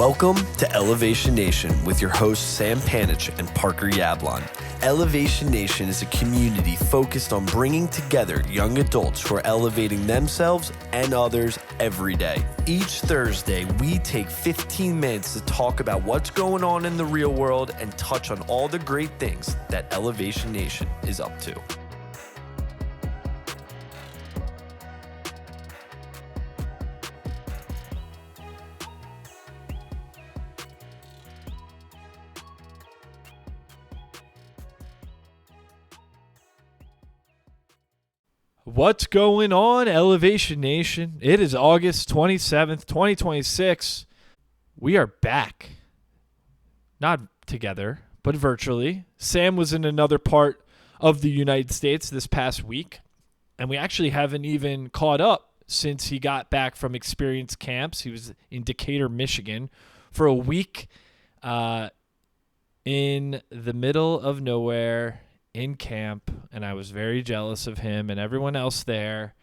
Welcome to Elevation Nation with your hosts Sam Panich and Parker Yablon. Elevation Nation is a community focused on bringing together young adults who are elevating themselves and others every day. Each Thursday, we take 15 minutes to talk about what's going on in the real world and touch on all the great things that Elevation Nation is up to. What's going on, Elevation Nation? It is August 27th, 2026. We are back. Not together, but virtually. Sam was in another part of the United States this past week, and we actually haven't even caught up since he got back from experience camps. He was in Decatur, Michigan for a week in the middle of nowhere in camp, and I was very jealous of him and everyone else there.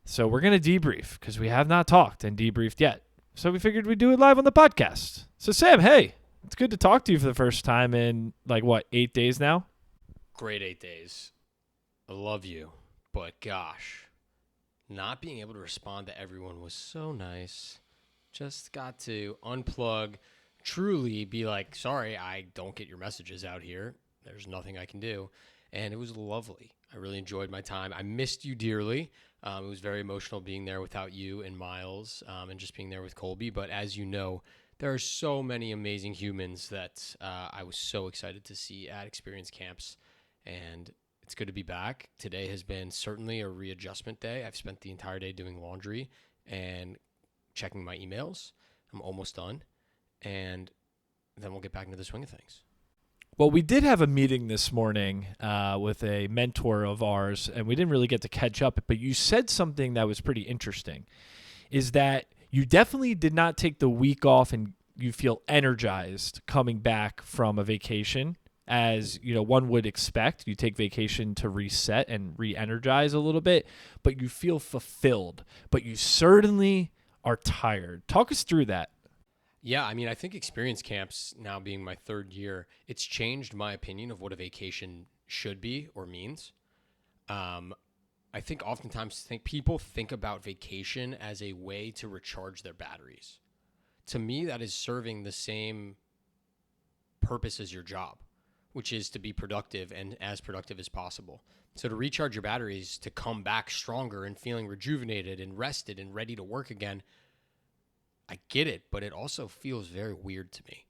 So we're going to debrief because we have not talked and debriefed yet. So we figured we'd do it live on the podcast. So Sam, hey, it's good to talk to you for the first time in 8 days now? Great 8 days. I love you, but gosh, not being able to respond to everyone was so nice. Just got to unplug, truly be like, sorry, I don't get your messages out here. There's nothing I can do. And it was lovely. I really enjoyed my time. I missed you dearly. It was very emotional being there without you and Miles and just being there with Colby. But as you know, there are so many amazing humans that I was so excited to see at experience camps. And it's good to be back. Today has been certainly a readjustment day. I've spent the entire day doing laundry and checking my emails. I'm almost done. And then we'll get back into the swing of things. Well, we did have a meeting this morning with a mentor of ours, and we didn't really get to catch up, but you said something that was pretty interesting, is that you definitely did not take the week off and you feel energized coming back from a vacation, as one would expect. You take vacation to reset and re-energize a little bit, but you feel fulfilled, but you certainly are tired. Talk us through that. Yeah, I mean, I think experience camps, now being my third year, it's changed my opinion of what a vacation should be or means. I think oftentimes people think about vacation as a way to recharge their batteries. To me, that is serving the same purpose as your job, which is to be productive and as productive as possible. So to recharge your batteries, to come back stronger and feeling rejuvenated and rested and ready to work again, I get it, but it also feels very weird to me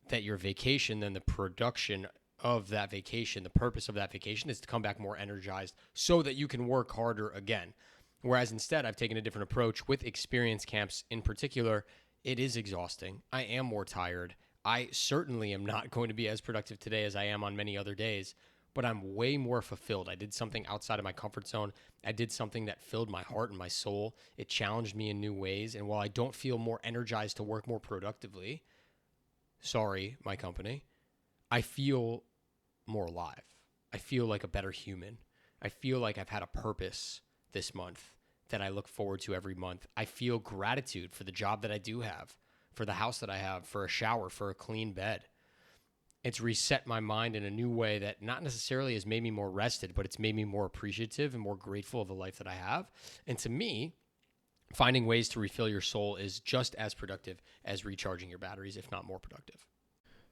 that your vacation, then the production of that vacation, the purpose of that vacation is to come back more energized so that you can work harder again. Whereas instead, I've taken a different approach with experience camps in particular. It is exhausting. I am more tired. I certainly am not going to be as productive today as I am on many other days, but I'm way more fulfilled. I did something outside of my comfort zone. I did something that filled my heart and my soul. It challenged me in new ways. And while I don't feel more energized to work more productively, sorry, my company, I feel more alive. I feel like a better human. I feel like I've had a purpose this month that I look forward to every month. I feel gratitude for the job that I do have, for the house that I have, for a shower, for a clean bed. It's reset my mind in a new way that not necessarily has made me more rested, but it's made me more appreciative and more grateful of the life that I have. And to me, finding ways to refill your soul is just as productive as recharging your batteries, if not more productive.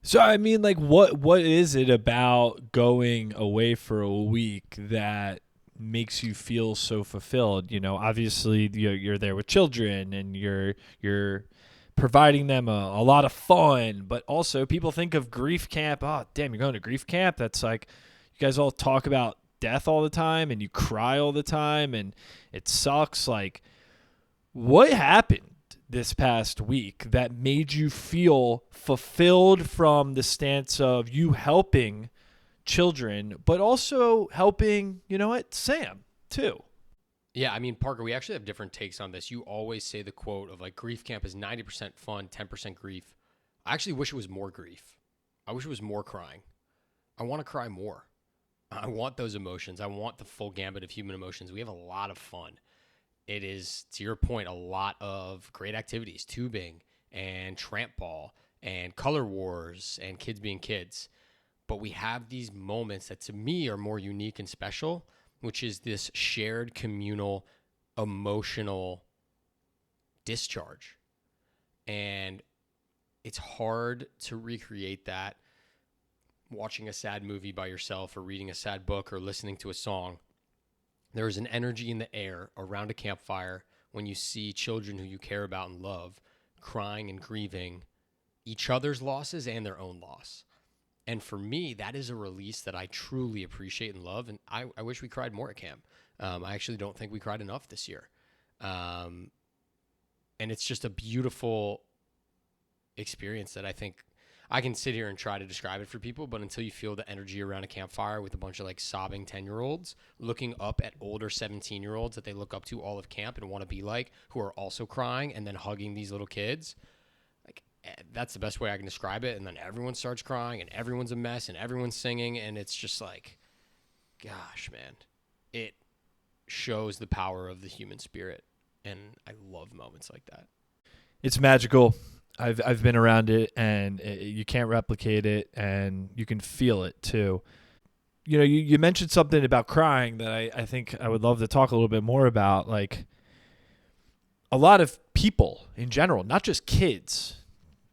So, I mean, what is it about going away for a week that makes you feel so fulfilled? Obviously you're there with children and you're providing them a lot of fun, but also people think of grief camp. Oh, damn, you're going to grief camp? That's like, you guys all talk about death all the time and you cry all the time and it sucks. Like, what happened this past week that made you feel fulfilled from the stance of you helping children, but also helping, Sam too? Yeah, I mean, Parker, we actually have different takes on this. You always say the quote of grief camp is 90% fun, 10% grief. I actually wish it was more grief. I wish it was more crying. I want to cry more. I want those emotions. I want the full gambit of human emotions. We have a lot of fun. It is, to your point, a lot of great activities, tubing and tramp ball and color wars and kids being kids. But we have these moments that to me are more unique and special, which is this shared communal emotional discharge. And it's hard to recreate that watching a sad movie by yourself or reading a sad book or listening to a song. There is an energy in the air around a campfire when you see children who you care about and love crying and grieving each other's losses and their own loss. And for me, that is a release that I truly appreciate and love. And I wish we cried more at camp. I actually don't think we cried enough this year. And it's just a beautiful experience that I think I can sit here and try to describe it for people, but until you feel the energy around a campfire with a bunch of like sobbing 10-year-olds looking up at older 17-year-olds that they look up to all of camp and want to be like, who are also crying and then hugging these little kids, like that's the best way I can describe it. And then everyone starts crying and everyone's a mess and everyone's singing, and it's just like, gosh, man, it shows the power of the human spirit, and I love moments like that. It's magical. I've been around it, and you can't replicate it, and you can feel it too. You know, you mentioned something about crying that I think I would love to talk a little bit more about. Like, a lot of people in general, not just kids,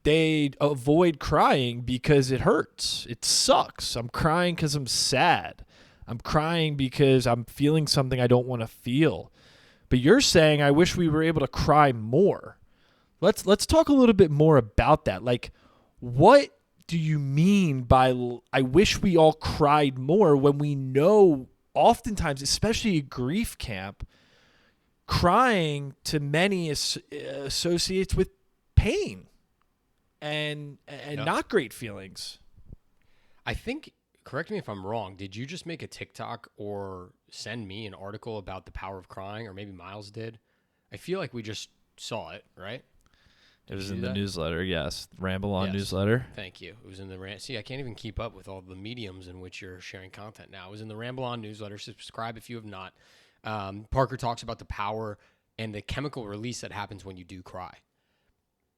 they avoid crying because it hurts. It sucks. I'm crying because I'm sad. I'm crying because I'm feeling something I don't want to feel. But you're saying I wish we were able to cry more. Let's talk a little bit more about that. Like, what do you mean by I wish we all cried more, when we know oftentimes, especially at grief camp, crying to many associates with pain and not great feelings? I think, correct me if I'm wrong, did you just make a TikTok or send me an article about the power of crying, or maybe Miles did? I feel like we just saw it, right? It was in the newsletter, yes. Ramble On newsletter. Thank you. It was in the See, I can't even keep up with all the mediums in which you're sharing content now. It was in the Ramble On newsletter. Subscribe if you have not. Parker talks about the power and the chemical release that happens when you do cry.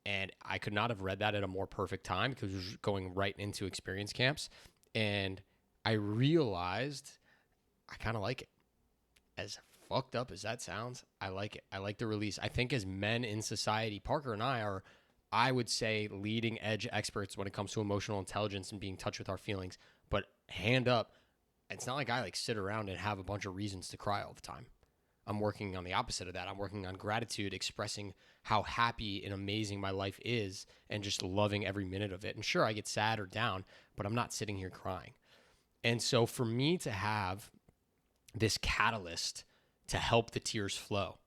And I could not have read that at a more perfect time, because we were going right into experience camps. And I realized I kind of like it. As fucked up as that sounds, I like it. I like the release. I think as men in society, Parker and I are, I would say, leading edge experts when it comes to emotional intelligence and being in touch with our feelings. But hand up, it's not like I like sit around and have a bunch of reasons to cry all the time. I'm working on the opposite of that. I'm working on gratitude, expressing how happy and amazing my life is, and just loving every minute of it. And sure, I get sad or down, but I'm not sitting here crying. And so for me to have this catalyst to help the tears flow.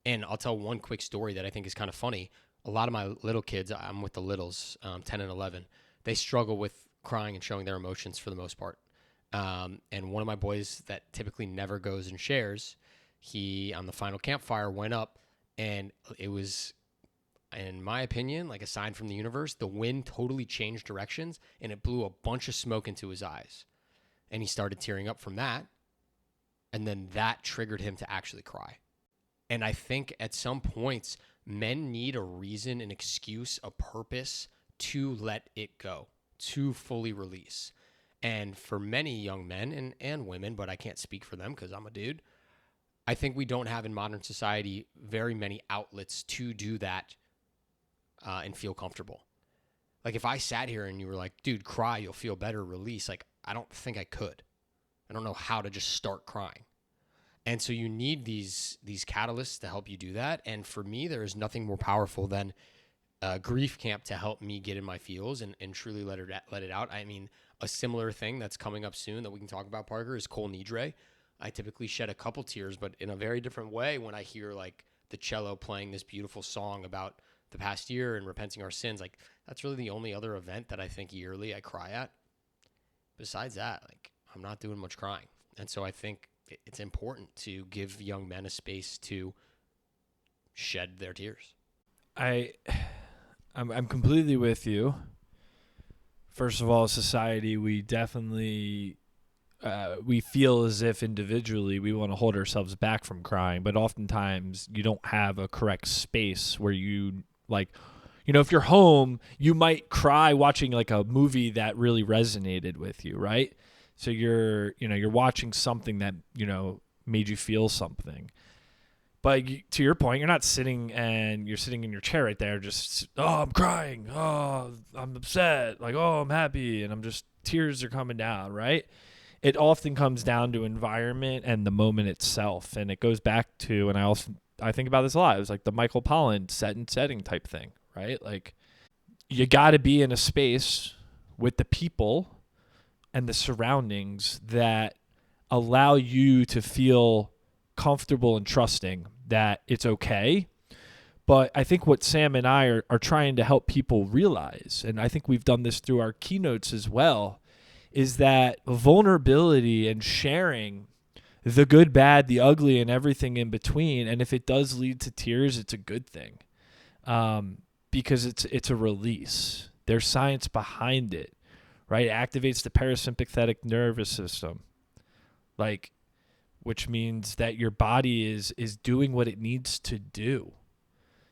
And I'll tell one quick story that I think is kind of funny. A lot of my little kids, I'm with the littles, 10 and 11, they struggle with crying and showing their emotions for the most part. And one of my boys that typically never goes and shares, he, on the final campfire, went up, and it was, in my opinion, like a sign from the universe. The wind totally changed directions, and it blew a bunch of smoke into his eyes. And he started tearing up from that. And then that triggered him to actually cry. And I think at some points, men need a reason, an excuse, a purpose to let it go, to fully release. And for many young men and women, but I can't speak for them because I'm a dude, I think we don't have in modern society very many outlets to do that and feel comfortable. Like if I sat here and you were like, dude, cry, you'll feel better, release. Like, I don't think I could. I don't know how to just start crying. And so you need these catalysts to help you do that. And for me, there is nothing more powerful than grief camp to help me get in my feels and truly let it out. I mean, a similar thing that's coming up soon that we can talk about, Parker, is Kol Nidre. I typically shed a couple tears, but in a very different way when I hear like the cello playing this beautiful song about the past year and repenting our sins. Like, that's really the only other event that I think yearly I cry at. Besides that, like, I'm not doing much crying. And so I think it's important to give young men a space to shed their tears. I'm completely with you. First of all, society, we definitely we feel as if individually we want to hold ourselves back from crying, but oftentimes you don't have a correct space where you, like, If you're home, you might cry watching like a movie that really resonated with you, right? So you're watching something that, made you feel something. But to your point, you're not sitting in your chair right there just, oh, I'm crying. Oh, I'm upset. Like, oh, I'm happy. And tears are coming down, right? It often comes down to environment and the moment itself. And it goes back to, and I think about this a lot. It was like the Michael Pollan set and setting type thing, right? Like, you got to be in a space with the people and the surroundings that allow you to feel comfortable and trusting that it's okay. But I think what Sam and I are trying to help people realize, and I think we've done this through our keynotes as well, is that vulnerability and sharing the good, bad, the ugly, and everything in between, and if it does lead to tears, it's a good thing, because it's a release. There's science behind it, right? It activates the parasympathetic nervous system, which means that your body is doing what it needs to do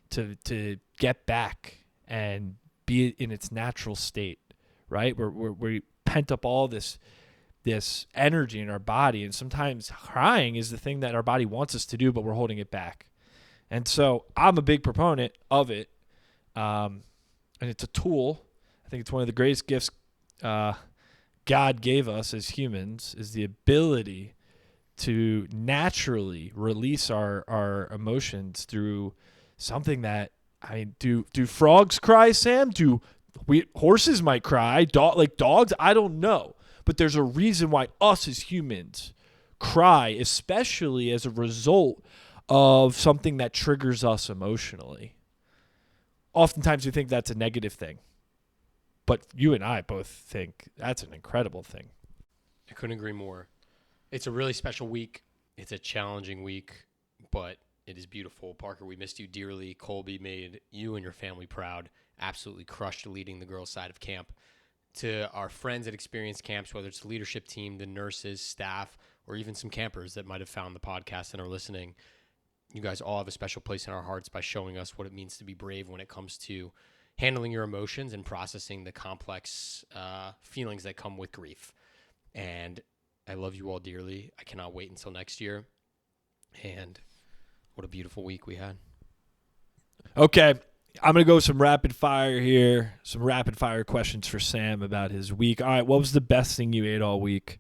to get back and be in its natural state, right? We pent up all this energy in our body, and sometimes crying is the thing that our body wants us to do, but we're holding it back. And so I'm a big proponent of it, and it's a tool. I think it's one of the greatest gifts God gave us as humans, is the ability to naturally release our emotions through something that, do frogs cry, Sam? Horses might cry, dogs? I don't know. But there's a reason why us as humans cry, especially as a result of something that triggers us emotionally. Oftentimes we think that's a negative thing, but you and I both think that's an incredible thing. I couldn't agree more. It's a really special week. It's a challenging week, but it is beautiful. Parker, we missed you dearly. Colby made you and your family proud. Absolutely crushed leading the girls' side of camp. To our friends at Experience Camps, whether it's the leadership team, the nurses, staff, or even some campers that might have found the podcast and are listening, you guys all have a special place in our hearts by showing us what it means to be brave when it comes to handling your emotions and processing the complex feelings that come with grief. And I love you all dearly. I cannot wait until next year. And what a beautiful week we had. Okay, I'm going to go with some rapid fire here. Some rapid fire questions for Sam about his week. All right, what was the best thing you ate all week?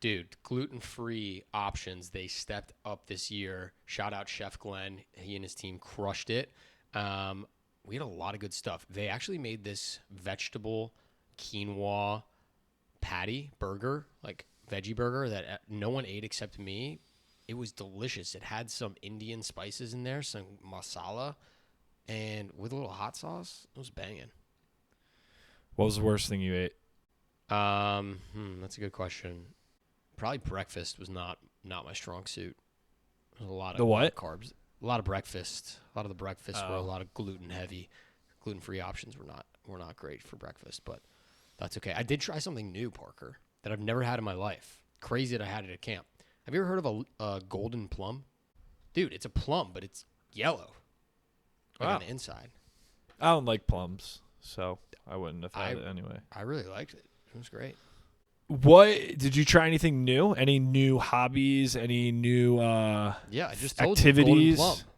Dude, gluten-free options, they stepped up this year. Shout out Chef Glenn. He and his team crushed it. We had a lot of good stuff. They actually made this vegetable quinoa patty burger, like veggie burger, that no one ate except me. It was delicious. It had some Indian spices in there, some masala, and with a little hot sauce, it was banging. What was the worst thing you ate? That's a good question. Probably breakfast was not my strong suit. There's a lot of carbs. A lot of breakfast. A lot of the breakfasts were a lot of gluten heavy. Gluten-free options were not great for breakfast, but that's okay. I did try something new, Parker, that I've never had in my life. Crazy that I had it at camp. Have you ever heard of a golden plum? Dude, it's a plum, but it's yellow. On the inside. I don't like plums, so I wouldn't have had it anyway. I really liked it. It was great. What did you try? Anything new? Any new hobbies? Any new I just told activities? You, golden plum.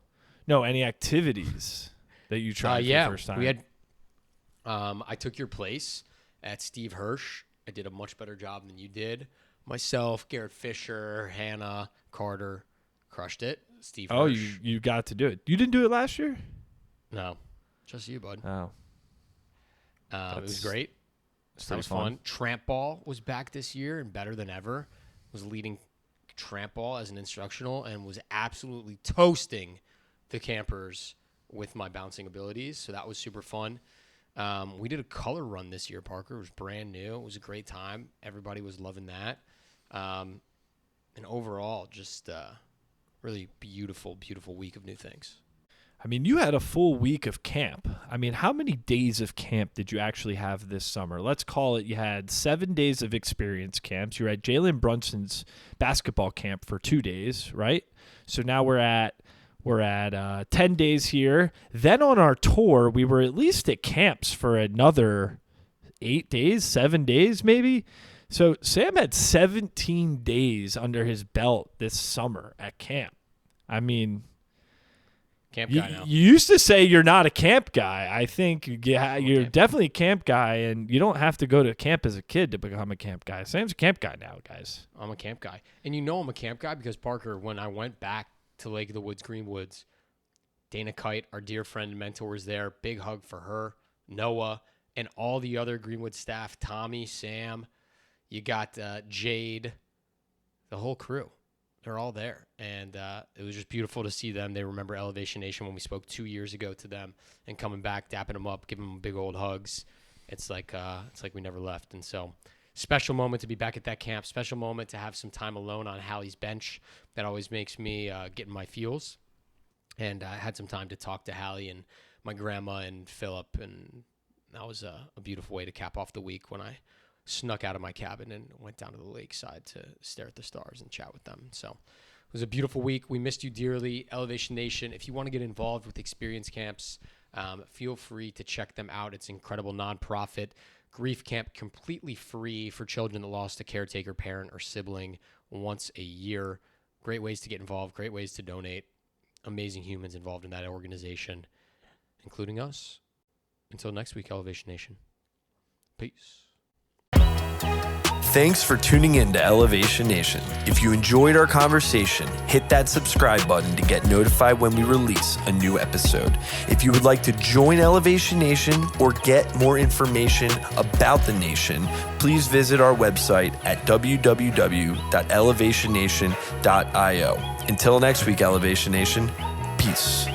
No, any activities that you tried for the first time? We had. I took your place at Steve Hirsch. I did a much better job than you did. Myself, Garrett Fisher, Hannah, Carter, crushed it. Steve Hirsch. Oh, you got to do it. You didn't do it last year? No, just you, bud. Oh. It was great. That was fun. Tramp ball was back this year and better than ever. Was leading tramp ball as an instructional and was absolutely toasting the campers with my bouncing abilities. So that was super fun. We did a color run this year, Parker. It was brand new. It was a great time. Everybody was loving that. And overall, just really beautiful, beautiful week of new things. I mean, you had a full week of camp. I mean, how many days of camp did you actually have this summer? Let's call it, you had 7 days of experience camps. You were at Jalen Brunson's basketball camp for 2 days, right? So now we're at We're at 10 days here. Then on our tour, we were at least at camps for another 8 days, 7 days maybe. So Sam had 17 days under his belt this summer at camp. I mean, Camp guy now. you used to say you're not a camp guy. I think you're definitely a camp guy, and you don't have to go to camp as a kid to become a camp guy. Sam's a camp guy now, guys. I'm a camp guy. And I'm a camp guy because, Parker, when I went back to Lake of the Woods, Greenwoods, Dana Kite, our dear friend and mentor, was there. Big hug for her, Noah, and all the other Greenwood staff, Tommy, Sam. You got Jade, the whole crew. They're all there. And it was just beautiful to see them. They remember Elevation Nation when we spoke 2 years ago to them, and coming back, dapping them up, giving them big old hugs. It's like we never left. And so special moment to be back at that camp. Special moment to have some time alone on Hallie's bench. That always makes me get in my feels. And I had some time to talk to Hallie and my grandma and Philip. And that was a beautiful way to cap off the week when I snuck out of my cabin and went down to the lakeside to stare at the stars and chat with them. So it was a beautiful week. We missed you dearly. Elevation Nation, if you want to get involved with experience camps, feel free to check them out. It's an incredible nonprofit grief camp, completely free for children that lost a caretaker, parent, or sibling once a year. Great ways to get involved, great ways to donate. Amazing humans involved in that organization, including us. Until next week, Elevation Nation. Peace. Thanks for tuning in to Elevation Nation. If you enjoyed our conversation, hit that subscribe button to get notified when we release a new episode. If you would like to join Elevation Nation or get more information about the nation, please visit our website at www.elevationnation.io. Until next week, Elevation Nation, peace.